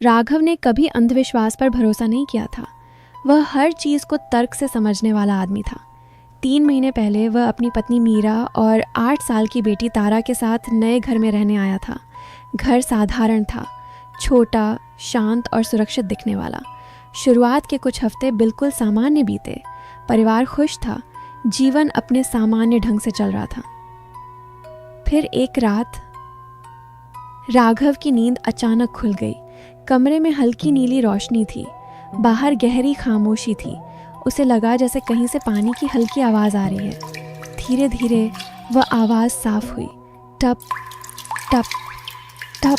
राघव ने कभी अंधविश्वास पर भरोसा नहीं किया था। वह हर चीज़ को तर्क से समझने वाला आदमी था। 3 महीने पहले वह अपनी पत्नी मीरा और 8 साल की बेटी तारा के साथ नए घर में रहने आया था। घर साधारण था, छोटा, शांत और सुरक्षित दिखने वाला। शुरुआत के कुछ हफ्ते बिल्कुल सामान्य बीते। परिवार खुश था, जीवन अपने सामान्य ढंग से चल रहा था। फिर एक रात राघव की नींद अचानक खुल गई। कमरे में हल्की नीली रोशनी थी, बाहर गहरी खामोशी थी। उसे लगा जैसे कहीं से पानी की हल्की आवाज़ आ रही है। धीरे धीरे वह आवाज़ साफ हुई, टप टप टप।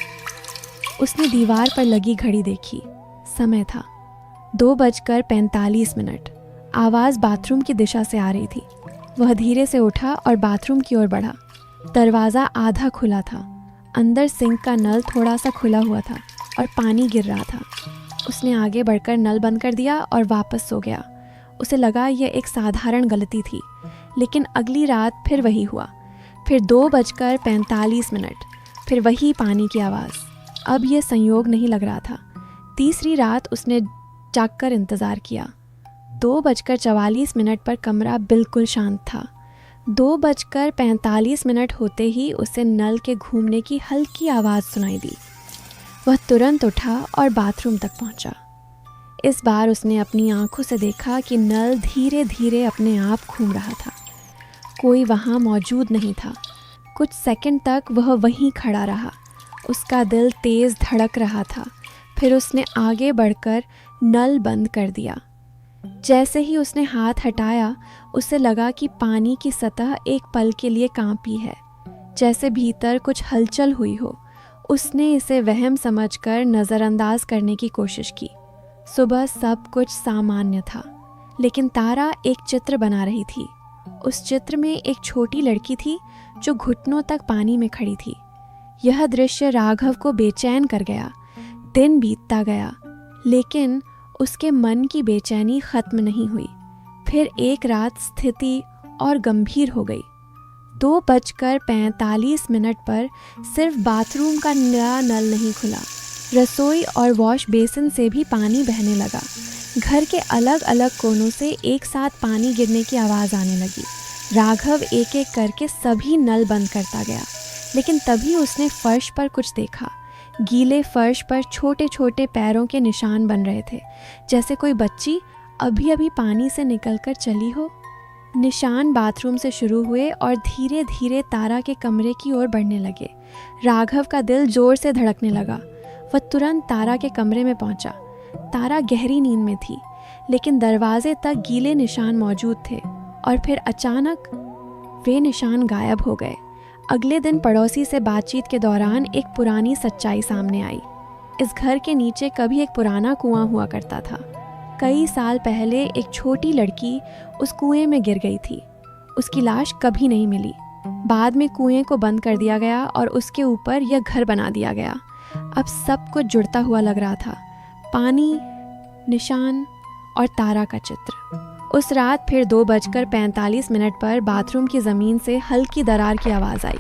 उसने दीवार पर लगी घड़ी देखी। समय था 2:45। आवाज़ बाथरूम की दिशा से आ रही थी। वह धीरे से उठा और बाथरूम की ओर बढ़ा। दरवाज़ा आधा खुला था। अंदर सिंक का नल थोड़ा सा खुला हुआ था और पानी गिर रहा था। उसने आगे बढ़कर नल बंद कर दिया और वापस सो गया। उसे लगा यह एक साधारण गलती थी, लेकिन अगली रात फिर वही हुआ। फिर 2:45, फिर वही पानी की आवाज़। अब यह संयोग नहीं लग रहा था। तीसरी रात उसने जागकर इंतज़ार किया। 2:44 पर कमरा बिल्कुल शांत था। 2:45 होते ही उसे नल के घूमने की हल्की आवाज़ सुनाई दी। वह तुरंत उठा और बाथरूम तक पहुंचा। इस बार उसने अपनी आंखों से देखा कि नल धीरे धीरे अपने आप घूम रहा था। कोई वहां मौजूद नहीं था। कुछ सेकंड तक वह वहीं खड़ा रहा। उसका दिल तेज़ धड़क रहा था। फिर उसने आगे बढ़कर नल बंद कर दिया। जैसे ही उसने हाथ हटाया, उसे लगा कि पानी की सतह एक पल के लिए कांपी है, जैसे भीतर कुछ हलचल हुई हो। उसने इसे वहम समझकर नज़रअंदाज करने की कोशिश की। सुबह सब कुछ सामान्य था, लेकिन तारा एक चित्र बना रही थी। उस चित्र में एक छोटी लड़की थी जो घुटनों तक पानी में खड़ी थी। यह दृश्य राघव को बेचैन कर गया। दिन बीतता गया, लेकिन उसके मन की बेचैनी खत्म नहीं हुई। फिर एक रात स्थिति और गंभीर हो गई। 2:45 पर सिर्फ बाथरूम का नया नल नहीं खुला, रसोई और वॉश बेसिन से भी पानी बहने लगा। घर के अलग अलग कोनों से एक साथ पानी गिरने की आवाज़ आने लगी। राघव एक एक करके सभी नल बंद करता गया, लेकिन तभी उसने फर्श पर कुछ देखा। गीले फर्श पर छोटे छोटे पैरों के निशान बन रहे थे, जैसे कोई बच्ची अभी अभी पानी से निकलकर चली हो। निशान बाथरूम से शुरू हुए और धीरे धीरे तारा के कमरे की ओर बढ़ने लगे। राघव का दिल जोर से धड़कने लगा। वह तुरंत तारा के कमरे में पहुंचा। तारा गहरी नींद में थी, लेकिन दरवाजे तक गीले निशान मौजूद थे। और फिर अचानक वे निशान गायब हो गए। अगले दिन पड़ोसी से बातचीत के दौरान एक पुरानी सच्चाई सामने आई। इस घर के नीचे कभी एक पुराना कुआं हुआ करता था। कई साल पहले एक छोटी लड़की उस कुएं में गिर गई थी। उसकी लाश कभी नहीं मिली। बाद में कुएं को बंद कर दिया गया और उसके ऊपर यह घर बना दिया गया। अब सब कुछ जुड़ता हुआ लग रहा था, पानी, निशान और तारा का चित्र। उस रात फिर 2:45 पर बाथरूम की ज़मीन से हल्की दरार की आवाज़ आई।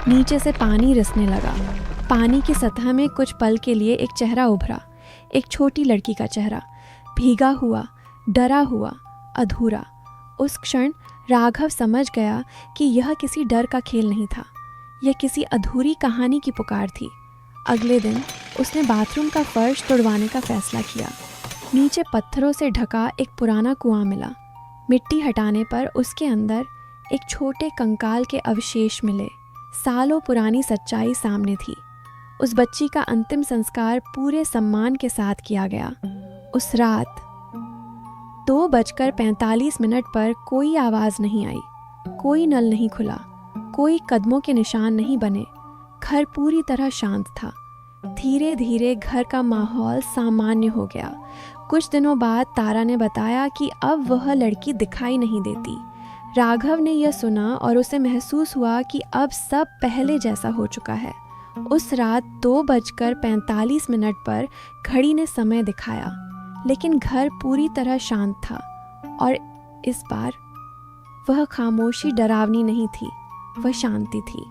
नीचे से पानी रिसने लगा। पानी की सतह में कुछ पल के लिए एक चेहरा उभरा, एक छोटी लड़की का चेहरा, भीगा हुआ, डरा हुआ, अधूरा। उस क्षण राघव समझ गया कि यह किसी डर का खेल नहीं था, यह किसी अधूरी कहानी की पुकार थी। अगले दिन उसने बाथरूम का फर्श तुड़वाने का फैसला किया। नीचे पत्थरों से ढका एक पुराना कुआं मिला। मिट्टी हटाने पर उसके अंदर एक छोटे कंकाल के अवशेष मिले। सालों पुरानी सच्चाई सामने थी। उस बच्ची का अंतिम संस्कार पूरे सम्मान के साथ किया गया। उस रात 2:45 पर कोई आवाज़ नहीं आई, कोई नल नहीं खुला, कोई कदमों के निशान नहीं बने। घर पूरी तरह शांत था। धीरे धीरे घर का माहौल सामान्य हो गया। कुछ दिनों बाद तारा ने बताया कि अब वह लड़की दिखाई नहीं देती। राघव ने यह सुना और उसे महसूस हुआ कि अब सब पहले जैसा हो चुका है। उस रात 2:45 पर घड़ी ने समय दिखाया, लेकिन घर पूरी तरह शांत था। और इस बार वह खामोशी डरावनी नहीं थी, वह शांति थी।